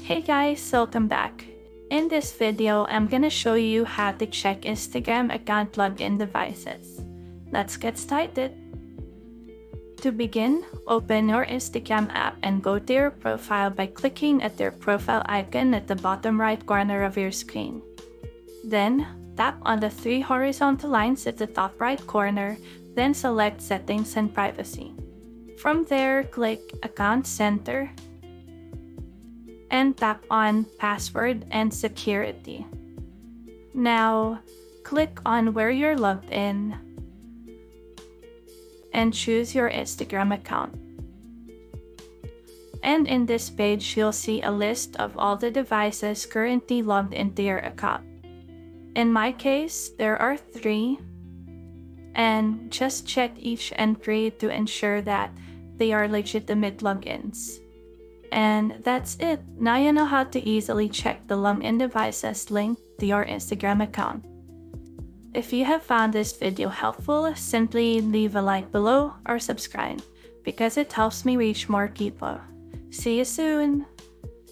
Hey guys, welcome back. In this video, I'm gonna show you how to check Instagram account login devices. Let's get started. To begin, open your Instagram app and go to your profile by clicking at your profile icon at the bottom right corner of your screen. Then, tap on the three horizontal lines at the top right corner, then select Settings and Privacy. From there, click Account Center and tap on Password and Security. Now, click on where you're logged in and choose your Instagram account. And in this page, you'll see a list of all the devices currently logged into your account. In my case, there are 3, and just check each entry to ensure that they are legitimate logins. And that's it. Now you know how to easily check the login devices linked to your Instagram account. If you have found this video helpful, simply leave a like below or subscribe because it helps me reach more people. See you soon!